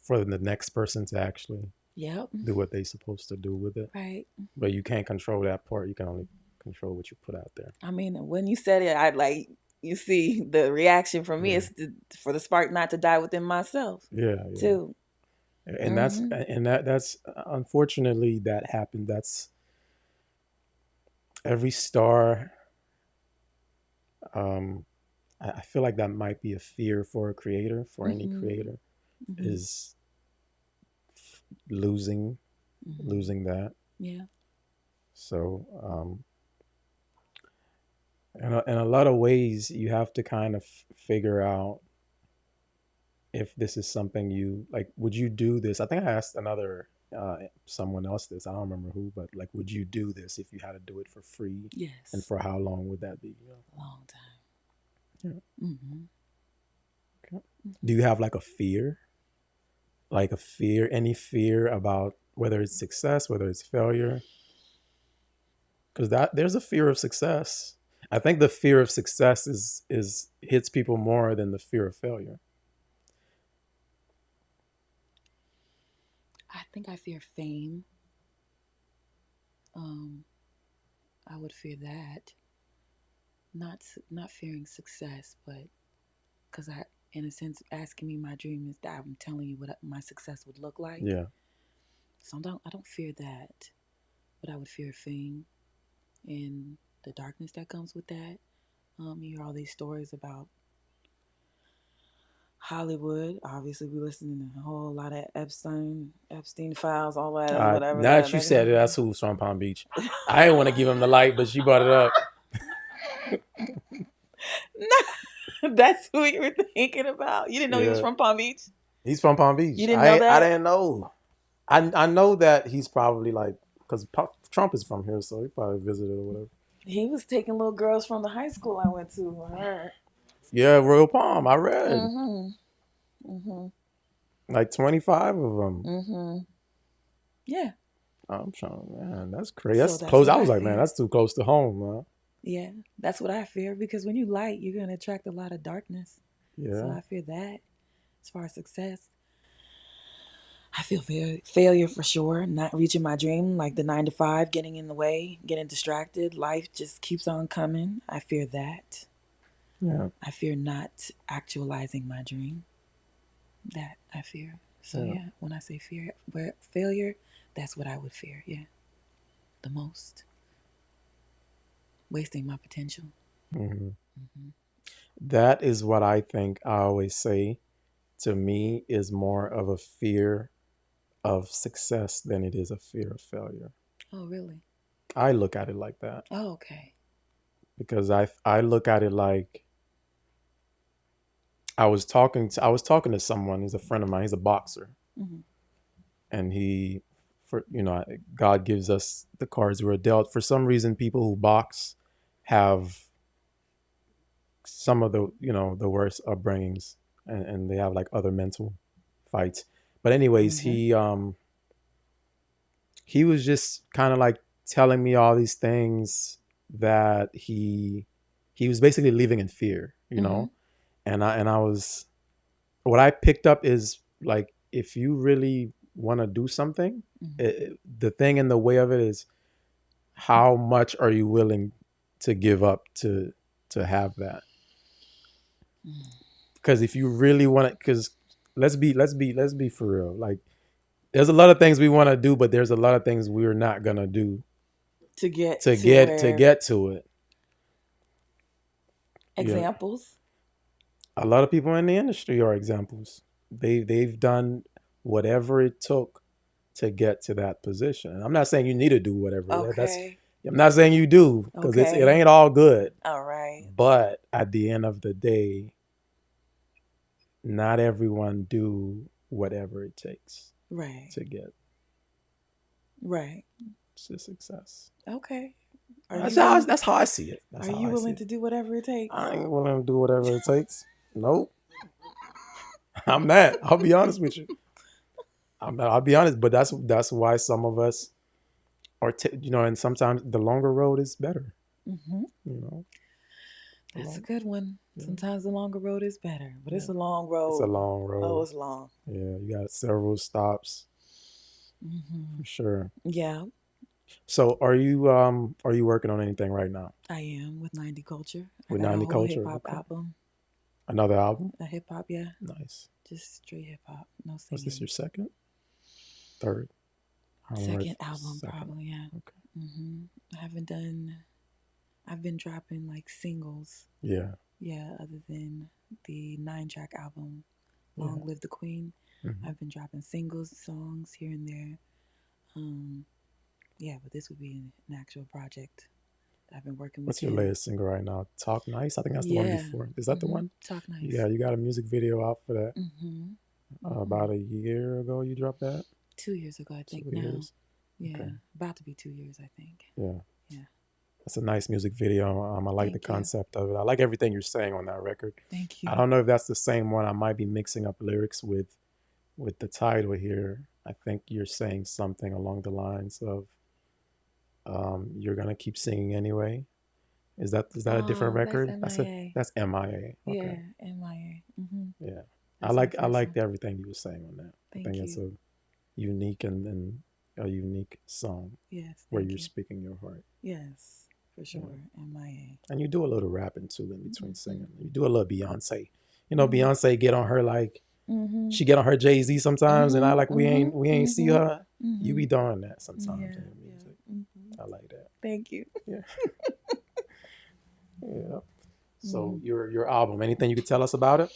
for the next person to actually Yep. do what they're supposed to do with it. Right. But you can't control that part. You can only control what you put out there. I mean, when you said it, I like, you see the reaction from me Yeah. is for the spark not to die within myself. Yeah. Too. And that's unfortunately that happened. That's every star. I feel like that might be a fear for a creator, for any creator, is losing that. Yeah. So, in a lot of ways, you have to kind of figure out if this is something you like. Would you do this? I think I asked someone else this. I don't remember who, but like, would you do this if you had to do it for free? Yes. And for how long would that be? Long time. Yeah. Okay. Do you have like a fear? Like any fear about whether it's success, whether it's failure? Because there's a fear of success. I think the fear of success is hits people more than the fear of failure. I think I fear fame. I would fear that. Not fearing success, but because in a sense, asking me my dream is that I'm telling you what my success would look like. Yeah. So I don't fear that, but I would fear fame and the darkness that comes with that. You hear all these stories about Hollywood. Obviously, we listening to a whole lot of Epstein files, all that, whatever. Now that you said it, that's who's from Palm Beach. I didn't want to give him the light, but she brought it up. No, that's who you were thinking about. You didn't know he was from Palm Beach? He's from Palm Beach. You didn't know that? I didn't know. I know that he's probably like, because Trump is from here, so he probably visited or whatever. He was taking little girls from the high school I went to. Yeah, Royal Palm. I read. Like 25 of them. Yeah. I'm trying, man. That's crazy. So That's that's close. what I was I like, man, fear. that's too close to home, man. Yeah, that's what I fear, because when you light, you're going to attract a lot of darkness. Yeah. So I fear that. As far as success, I feel failure for sure. Not reaching my dream, like the 9 to 5, getting in the way, getting distracted. Life just keeps on coming. I fear that. Yeah. I fear not actualizing my dream. That I fear. So yeah, when I say failure, that's what I would fear. Yeah, the most. Wasting my potential. That is what I think. I always say, to me, is more of a fear of success than it is a fear of failure. Oh, really? I look at it like that. Oh, okay. Because I look at it like, I was talking to someone. He's a friend of mine. He's a boxer, and God gives us the cards we're dealt. For some reason, people who box have some of the worst upbringings, and they have like other mental fights. But anyways, he was just kind of like telling me all these things that he was basically living in fear, and I was, what I picked up is like, if you really want to do something, the thing in the way of it is, how much are you willing to give up to have that? Because if you really want it, because let's be for real. Like, there's a lot of things we want to do, but there's a lot of things we're not gonna do to get to it. Examples. Yeah. A lot of people in the industry are examples. They've done whatever it took to get to that position. I'm not saying you need to do whatever. Okay. I'm not saying you do, because it ain't all good. All right. But at the end of the day, not everyone do whatever it takes Right. to get Right. to success. Okay. Are That's you willing? that's how I see it. That's Are how you I see willing it. to do whatever it takes? I ain't willing to do whatever it takes. Nope. I'm not. I'll be honest with you. I'm not, I'll be honest, but that's why some of us are, and sometimes the longer road is better. Mm-hmm. You know, That's a good one. yeah, Sometimes the longer road is better, but yeah. it's a long It's a road. long Oh, road. it's long. Yeah, you got several stops Mm-hmm. for sure. Yeah, So, are you working on anything right now I am with 90 Culture. I with got a 90 whole hip Culture? hop Okay, album. another album. A hip hop, yeah. Nice. Just straight hip hop, no Was this your singing. second, third? I don't know. Second album, Second. probably, yeah. Okay. Mm-hmm. I haven't done, I've been dropping like singles, Yeah. yeah, other than the 9-track album, Yeah. Long Live the Queen. Mm-hmm. I've been dropping singles, songs here and there. Um, yeah, but this would be an actual project that I've been working with What's your him. latest single right now? Talk Nice. I think that's the one Yeah. before. Is that the Mm-hmm. one? Talk Nice. Yeah, you got a music video out for that. Mm-hmm. About a year ago, you dropped that. 2 years ago, I think. 2 years. Yeah, Okay. about to be 2 years, I think. Yeah. Yeah. That's a nice music video. I like the Thank you. concept of it. I like everything you're saying on that record. Thank you. I don't know if that's the same one. I might be mixing up lyrics with the title here. I think you're saying something along the lines of "You're gonna keep singing anyway." Is that a different Oh, that's record? MIA. That's MIA. Okay. Yeah, MIA. Mm-hmm. Yeah. That's my I first liked one. everything you were saying on that. I Thank think it's you. a unique and a unique song Yes, where thank you're you. speaking your heart. Yes, for sure. MIA. And you do a little rapping too in between Mm-hmm. singing. You do a little Beyonce. Mm-hmm. Beyonce get on her like Mm-hmm. she get on her Jay-Z sometimes, and I like Mm-hmm. we ain't see Mm-hmm. her. You Mm-hmm. be doing that sometimes Yeah, in your yeah. music. Mm-hmm. I like that. Thank you. Yeah. Yeah. So Mm. your album, anything you could tell us about it?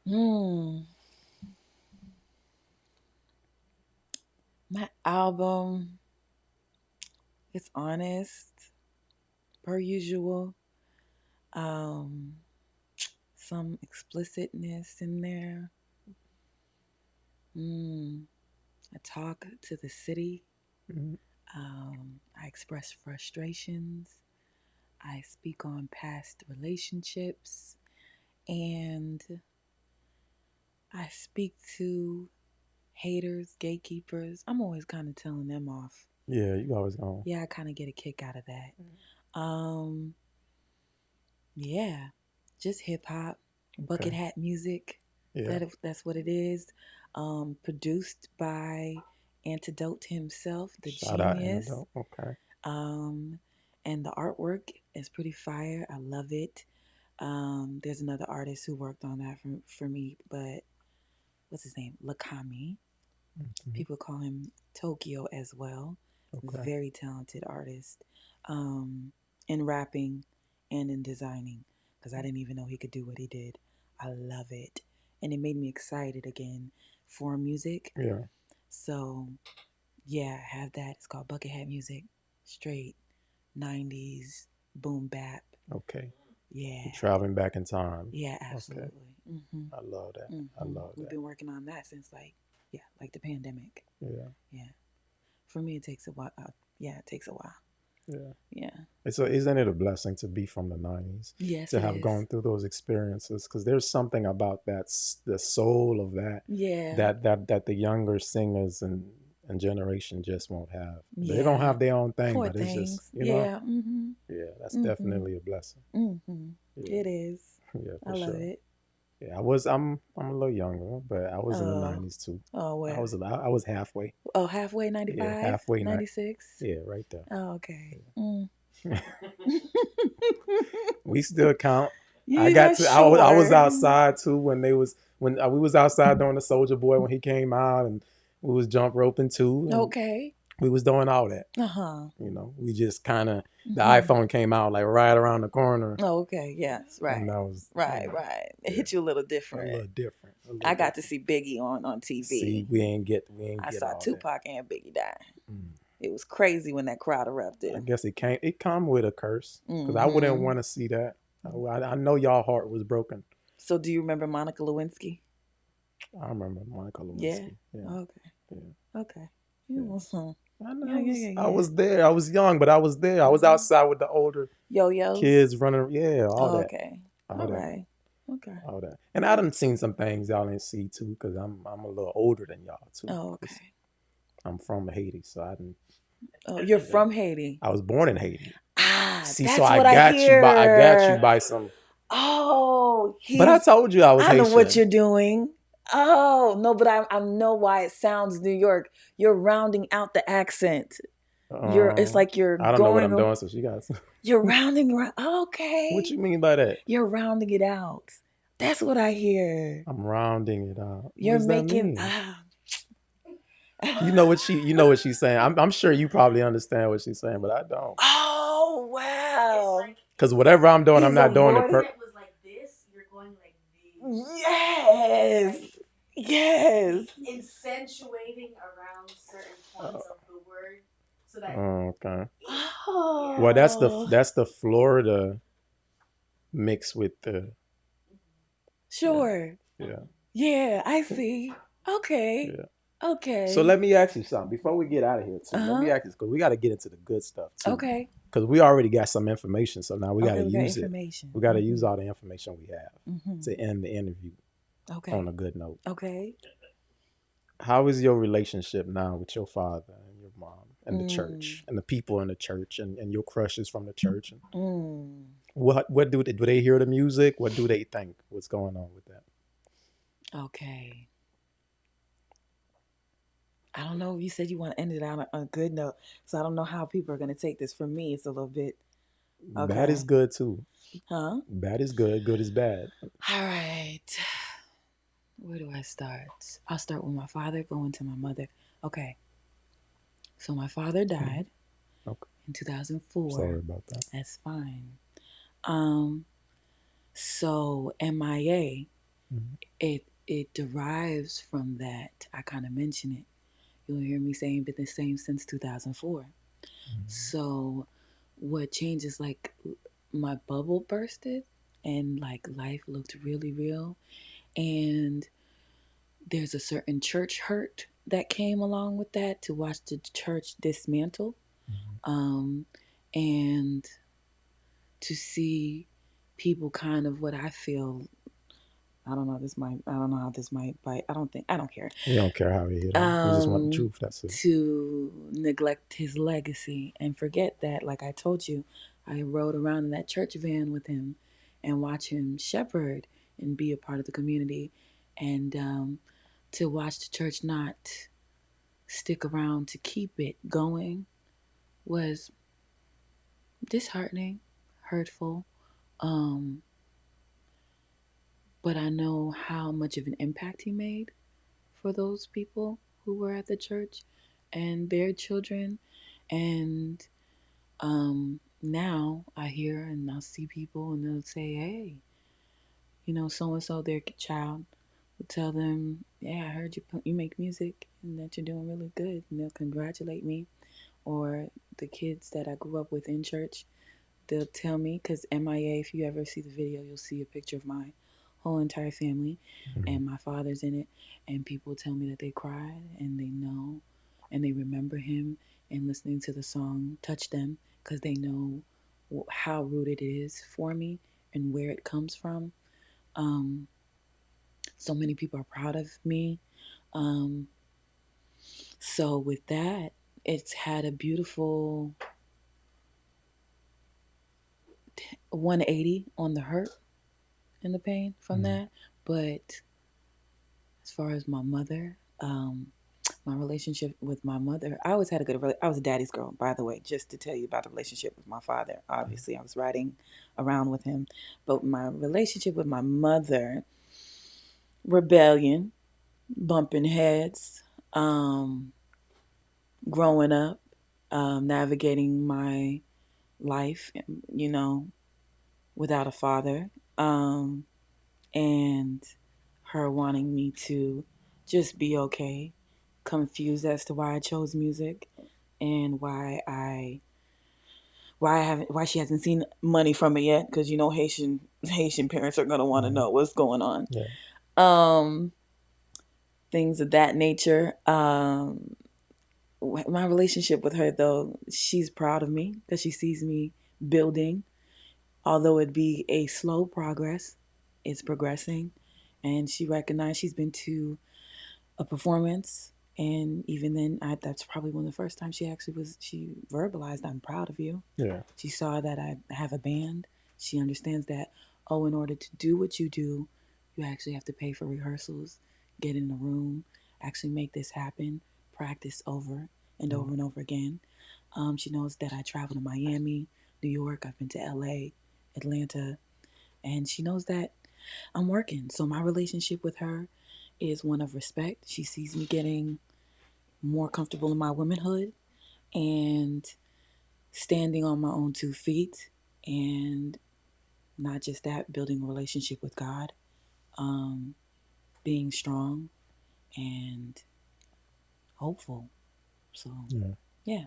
Hmm. My album, it's honest, per usual. Um, some explicitness in there. I talk to the city. Mhm. I express frustrations. I speak on past relationships. And I speak to haters, gatekeepers. I'm always kind of telling them off. Yeah, you always gonna. Yeah, I kind of get a kick out of that. Yeah, just hip hop, bucket Okay. hat music. Yeah. That's what it is. Produced by Antidote himself, the Shout out genius. Antidote. Okay. And the artwork is pretty fire. I love it. There's another artist who worked on that for me, but what's his name? Lakami. Mhm. People call him Tokyo as well. Okay. Very talented artist in rapping and in designing, because I didn't even know he could do what he did. I love it. And it made me excited again for music. Yeah. So, yeah, I have that. It's called Buckethead Music. Straight 90s boom bap. Okay. Yeah. You're traveling back in time. Yeah, Okay. absolutely. Mm-hmm. I love that. I Mm-hmm. love We've that. been working on that since like the pandemic. Yeah. Yeah. For me, it takes a while. Yeah, it takes a while. Yeah. Yeah. Isn't it a blessing to be from the 90s? Yes, To it have is. gone through those experiences, because there's something about the soul of that Yeah. that the younger singers and generation just won't have. They're Yeah. gonna have their own thing, Poor but it's things. just Yeah. Mm-hmm. yeah, that's Mm-hmm. definitely a blessing. Mm-hmm. Yeah. It is. Yeah, I for love sure. it. Yeah, I'm a little younger, but I was in the 90s too. Oh, well. I was halfway. Oh, halfway, Yeah, 95? halfway. 96? Yeah, right there. Oh, okay. Mm. We still count. I was outside too when we was outside doing the Soldier Boy when he came out, and we was jump roping too. And Okay. we was doing all that. Uh-huh. We just kind of the iPhone came out like right around the corner. Oh, okay. Yes. Right. And that was right. It hit you a little different. A little different. I got to see Biggie on TV. See, we ain't get I saw all Tupac and Biggie die. Mm. It was crazy when that crowd erupted. I guess it come with a curse, because I wouldn't want to see that. I know y'all heart was broken So do you remember Monica Lewinsky? I remember Monica Yeah. Lewinsky. Yeah, Okay. yeah, Okay. You yeah. know some. I know. Yeah, yeah, yeah, I yeah. was there. I was young, but I was there. I was outside with the older Yo-yos. kids running. Yeah, all Oh, that, okay. all All that, right. Okay. all that. And I done seen some things y'all didn't see too, because I'm a little older than y'all too. Oh, 'Cause okay. I'm from Haiti, so I didn't. Oh, you're Yeah. from Haiti. I was born in Haiti. Ah, See, so that's I what I got you by hear. some. Oh, But I told you I was I know what Haitian. you're doing. Oh, no, but I know why it sounds New York. You're rounding out the accent. It's Um, like you're I don't know what going, I'm doing, so she got. you're rounding around. What Okay. you mean by that? You're rounding it out. That's what I hear. I'm rounding it out. What You're does that making, mean? You know what she's saying. I'm sure you probably understand what she's saying, but I don't. oh, wow. Because whatever I'm doing, I'm He's not doing it avoiding. per. It was like this, you're going like this. Yes. Yes. Accentuating around certain points of the word so that. Okay. Well, Oh. that's the Florida mix with the. Sure. Yeah. Yeah, I see. Okay. Yeah. So Okay. let me ask you something before we get out of here too. Let me Uh-huh. ask you because we got to get into the good stuff too. Okay. Because we already got some information, so now we got to Okay, we got use it. information. We got to use all the information we have Mm-hmm. to end the interview Okay. on a good note. Okay. How is your relationship now with your father and your mom and the church and the people in the church and your crushes from the church? And what do they hear the music? What do they think? What's going on with that? Okay. I don't know. You said you want to end it on a good note, so I don't know how people are going to take this. For me, it's a little bit okay. Bad is good too. Huh? Bad is good. Good is bad. All right. Where do I start? I'll start with my father, going to my mother. Okay. So my father died Okay. in 2004. Sorry about that. That's fine. So MIA, it derives from that. I kind of mention it. You'll hear me saying been the same since 2004. So what changes, like my bubble bursted and like life looked really real, and there's a certain church hurt that came along with that, to watch the church dismantle, and to see people kind of, what I feel, I don't know, I don't know how this might bite. I don't care. You don't care how he hit him. You just want the truth. That's it. To neglect his legacy and forget that, like I told you, I rode around in that church van with him and watch him shepherd and be a part of the community, and to watch the church not stick around to keep it going was disheartening, hurtful. But I know how much of an impact he made for those people who were at the church and their children. And now I hear and I'll see people and they'll say, hey, so and so, their child will tell them, yeah, I heard you make music and that you're doing really good. And they'll congratulate me. Or the kids that I grew up with in church, they'll tell me, because MIA, if you ever see the video, you'll see a picture of my whole entire family, and my father's in it, and people tell me that they cried and they know and they remember him, and listening to the song touch them because they know how rooted it is for me and where it comes from. So many people are proud of me. So with that, it's had a beautiful 180 on the hurt and the pain from that. But as far as my mother, my relationship with my mother, I always had a good. I was a daddy's girl, by the way. Just to tell you about the relationship with my father. Obviously, I was riding around with him, but my relationship with my mother, rebellion, bumping heads, growing up, navigating my life, without a father, and her wanting me to just be okay, confused as to why I chose music and why she hasn't seen money from it yet, because Haitian Haitian parents are gonna want to know what's going on. Yeah. Um, Things of that nature. My relationship with her, though, she's proud of me because she sees me building. Although it be a slow progress, it's progressing, and she recognized she's been to a performance, and even then, that's probably one of the first times she verbalized, "I'm proud of you." Yeah. She saw that I have a band. She understands that, oh, in order to do what you do, you actually have to pay for rehearsals, get in the room, actually make this happen, practice over and over again. She knows that I travel to Miami, New York. I've been to LA, Atlanta, and she knows that I'm working. So my relationship with her is one of respect. She sees me getting more comfortable in my womanhood and standing on my own 2 feet, and not just that, building a relationship with God, um, being strong and hopeful. So Yeah. yeah,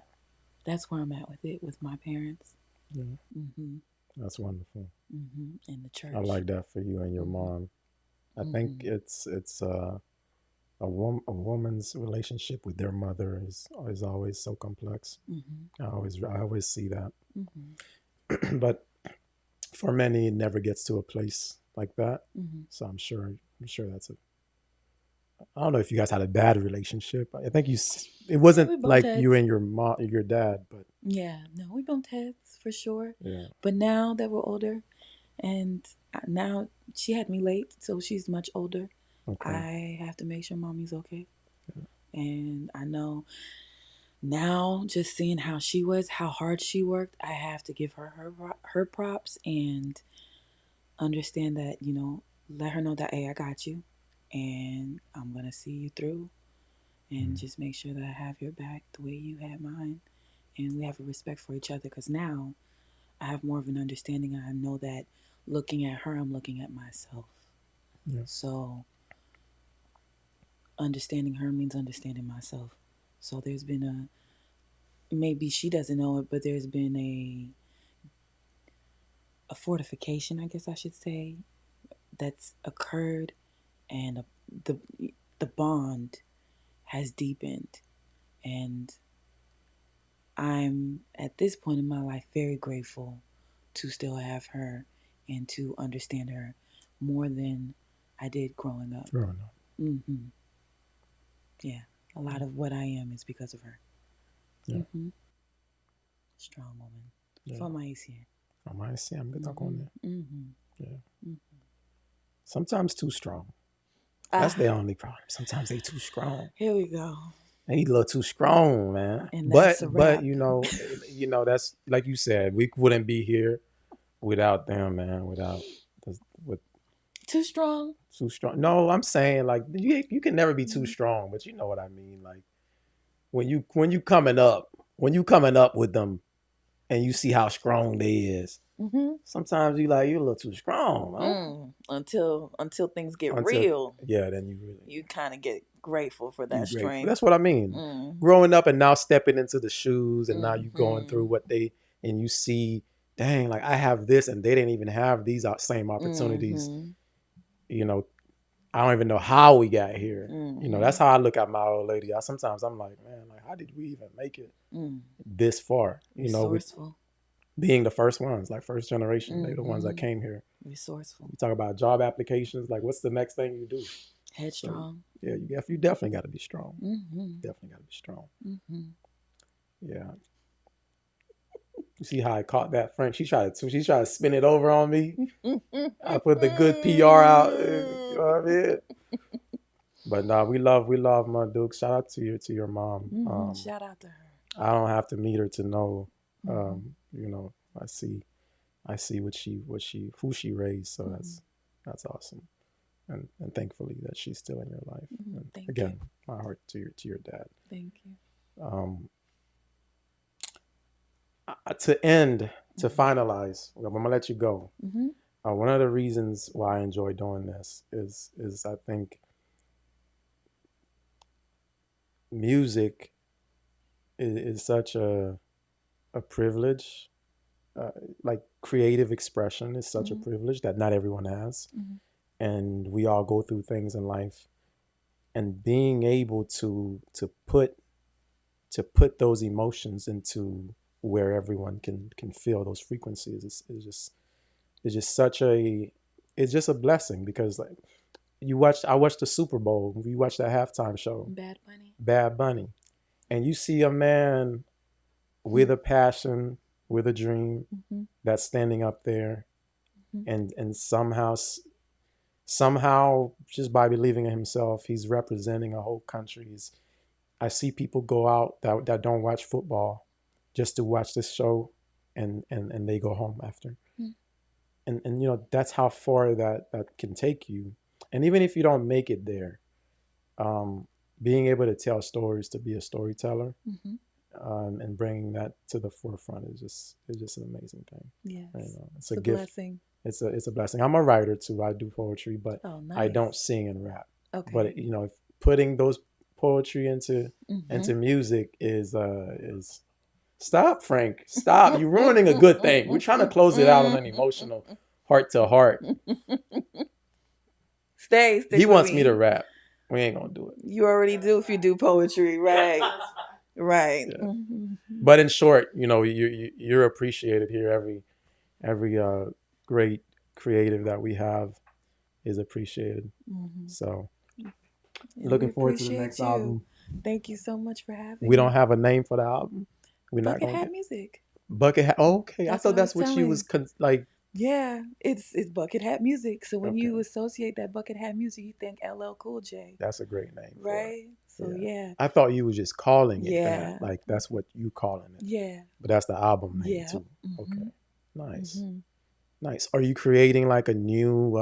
that's where I'm at with it with my parents. Yeah. Mm-hmm. That's wonderful. Mm-hmm. In the I church. like that for you and your Mm-hmm. mom. I think Mm-hmm. it's a woman's relationship with their mother is always so complex. Mm-hmm. I always see that. Mm-hmm. But for many, it never gets to a place like that. Mm-hmm. So I'm sure that's a. I don't know if you guys had a bad relationship. I think it wasn't We bumped like you heads. and your dad, but Yeah, no, we bumped heads for sure. yeah. But now that we're older, and now she had me late, so she's much older. Okay. I have to make sure mommy's okay. Yeah. And I know now, just seeing how she was, how hard she worked, I have to give her props and understand that, let her know that, hey, I got you, and I'm gonna see you through, and Mm. just make sure that I have your back the way you had mine, and we have a respect for each other. Because now I have more of an understanding. I know that looking at her, I'm looking at myself. Yeah. So understanding her means understanding myself. So there's been maybe she doesn't know it, but there's been a fortification, I guess I should say, that's occurred, and the the bond has deepened, and I'm at this point in my life very grateful to still have her and to understand her more than I did growing up. Growing up. Mm-hmm. Yeah, a lot of what I am is because of her. Yeah. Mm-hmm. Strong woman. Yeah. From haïtien. From I see, I'm good on Mm-hmm. there. Mm-hmm. Yeah. Mm-hmm. Sometimes too strong. That's Ah, the only problem. Sometimes they too strong. here we go. They a little too strong, man. And But that's a but wrap. that's like you said, we wouldn't be here without them, man. Without with Too strong? too strong. No, I'm saying like you can never be too strong, but you know what I mean. Like when you coming up with them and you see how strong they is, Mm-hmm. sometimes you're a little too strong, no? Until things get Until real, yeah, then you really you kind of get grateful for you that grateful. strength. That's what I mean. Mm. Growing up and now stepping into the shoes and now you going Mm-hmm. through what they and you see, dang, like I have this and they didn't even have these same opportunities. Mm-hmm. You know, I don't even know how we got here. That's Mm-hmm. how I look at my old lady. Sometimes I'm like, man, like how did we even make it Mm. this far? With Resourceful. being the first ones, like first generation, they the ones that Mm-hmm. came here. Resourceful. You talk about job applications, like what's the next thing you do? So Headstrong. yeah, you definitely got to be strong. Mm-hmm. Definitely got to be strong. Mm-hmm. Yeah. You see how I caught that French? She tried to spin it over on me. I put the good PR out. You know what I mean? But nah, we love my Duke. Shout out to your mom. Mm-hmm. Shout out to her. I don't have to meet her to know. Mm-hmm. I see who she raised. So Mm-hmm. that's awesome. And thankfully that she's still in your life. Mm-hmm. And Thank you. again, my heart to your dad. Thank you. Um, to Mm-hmm. finalize, I'm gonna let you go. Mm-hmm. One of the reasons why I enjoy doing this is I think music is such a privilege uh, like creative expression is such a Mm-hmm. privilege that not everyone has, Mm-hmm. and we all go through things in life, and being able to put those emotions into where everyone can feel those frequencies is just such a it's just a blessing because like I watched the Super Bowl, we watched that halftime show, Bad Bunny. Bad Bunny, and you see a man with a passion, with a dream, Mm-hmm. that's standing up there, Mm-hmm. and somehow just by believing in himself, he's representing a whole country. I see people go out that don't watch football just to watch this show, and they go home after. Mm-hmm. And that's how far that can take you. And even if you don't make it there, um, being able to tell stories, to be a storyteller, Mm-hmm. and bringing that to the forefront is just an amazing thing. Yes. It's It's a a gift. blessing. It's a blessing. I'm a writer too. I do poetry, but Oh, I don't nice. sing and rap. Okay. But if putting those poetry Mm-hmm. into music is stop, Frank. Stop. You're ruining a good thing. We're trying to close it out on an emotional heart to heart. Stick He with wants me to me. rap. We ain't gonna do it. You already do if you do poetry, right? Right. Yeah. Mm-hmm. But in short, you're appreciated here. Every great creative that we have is appreciated. Mm-hmm. So And we looking forward to the next appreciate you. album. Thank you so much for We having don't me. have a name for the album. We're not Bucket gonna Hat get Music. Bucket Hat. Oh, okay, I That's what thought I was that's what you was telling. like. Yeah, it's Bucket Hat Music. So when Okay, you associate that Bucket Hat Music, you think LL Cool J, that's a great name for it. right? So Yeah, yeah, I thought you was just calling it that. yeah, Like that's what you calling it, yeah, but that's the album name yeah. too. Mm-hmm. Okay, nice, Mm-hmm. nice. Are you creating like a new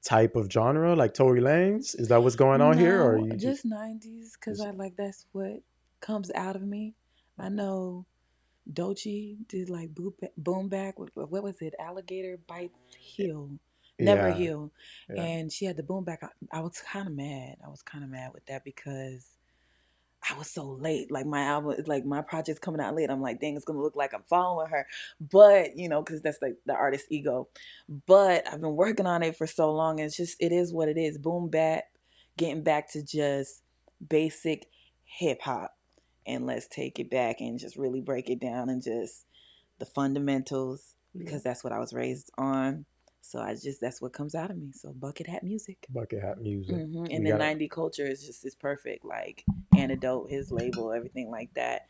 type of genre, like Tory Lanez? Is that what's going on here, or are No, you just 90s because just I like that's what comes out of me. I know Dochi did like boom back. What was it? Alligator bites heel, never yeah, heal, yeah. and she had the boom back. I was kind of mad. I was kind of mad with that because I was so late. Like my album, like my project's coming out late. I'm like, dang, it's gonna look like I'm following her, but because that's like the artist ego. But I've been working on it for so long. And it is what it is. Boom bap, getting back to just basic hip hop, and let's take it back and just really break it down and just the fundamentals Yeah. because that's what I was raised on. So that's what comes out of me. So bucket hat music. Bucket Hat Music. And We the got it. 90 culture is perfect. Like Antidote, his label, everything like that.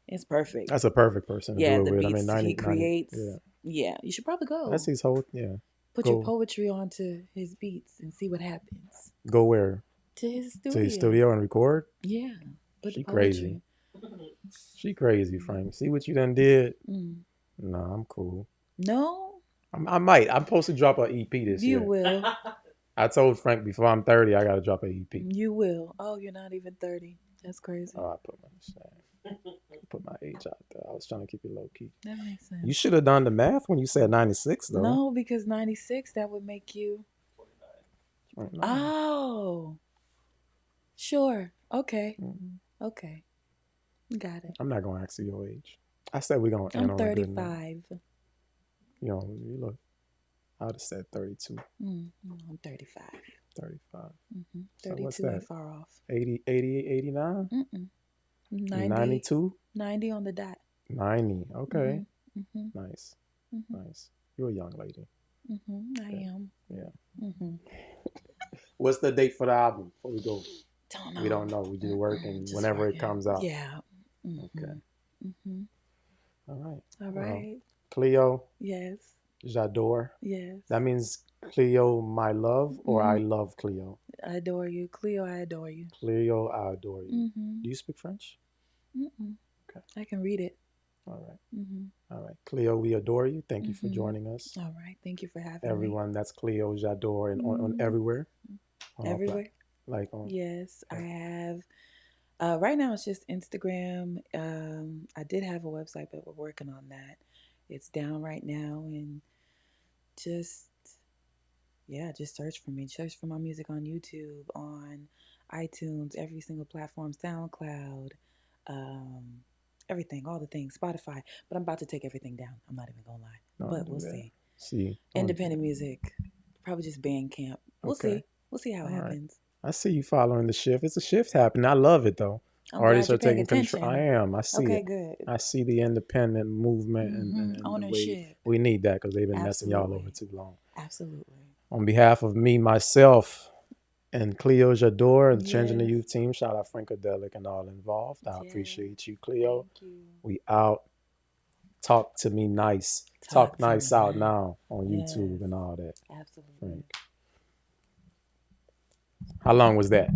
It's perfect. That's a perfect person to Yeah, do it the with. I mean, beats he 90. creates. Yeah. Yeah, you should probably That's go his whole, yeah. put your Go, poetry onto his beats and see what happens. go where? To his To his studio. studio and record? Yeah, put the She crazy. poetry. She crazy, Frank. See what you done did? Mm. Nah, I'm cool. No, I might. I'm supposed to drop an EP this you year. will. I told Frank before I'm 30, I got to drop an EP. You will. Oh, you're not even 30. That's crazy. Oh, I put my age out there. I was trying to keep it low key. That makes sense. You should have done the math when you said 96, though. No, because 96, that would make you. No. Oh, sure. Okay. Mm-mm. Okay. Got it. I'm not going to ask you your age. I said we're going to end I'm on a good note. 35. You look, I would have said 32, I'm 35. 35. 32 So what's ain't that? far off. 80, 88, 89? 90, 92? 90 on the dot. 90. Okay. Mm-hmm. Nice. Mm-hmm. Nice. You're a young lady. I Okay. am. Yeah. Mm-hmm. What's the date for the album before we go? Don't know. We don't know. We just working Just whenever working. it comes out. Yeah. Okay. Mm-hmm. All right. All Well, right. Cleo, Yes. j'adore. Yes. That means Cleo, my love, or I love Cleo? I adore you. Cleo, I adore you. Cleo, I adore you. Mm-hmm. Do you speak French? Okay. I can read it. All right. Mm-hmm. All right. Cleo, we adore you. Thank you for joining us. All right. Thank you for having Everyone, that's Cleo, j'adore, and on everywhere. me. Everywhere. Like on. Yes, I have. Right now, it's just Instagram. I did have a website, but we're working on that. It's down right now, and just just search for me. Search for my music on YouTube, on iTunes, every single platform, SoundCloud, um, everything, all the things, Spotify. But I'm about to take everything down. I'm not even gonna lie. Don't But do we'll that. see. See, don't do Independent music, probably just Bandcamp. that. We'll Okay. see. We'll see how it All right. happens. I see you following the shift. It's a shift happening. I love it though. I'm glad Artists you're are paying taking control. I attention. am. I see Okay, it. good. I see the independent movement and the way Ownership. we need that because they've been messing y'all over Absolutely. too long. Absolutely. On behalf of me, myself, and Cleo Jador and Changing the Yes. Youth team, shout out Frankadelic and all involved. I Yes. appreciate you, Cleo. Thank you. We out. Talk to me nice. Talk Talk to nice me out now. now on Yes. YouTube and all that. Absolutely. Frank. How long was that?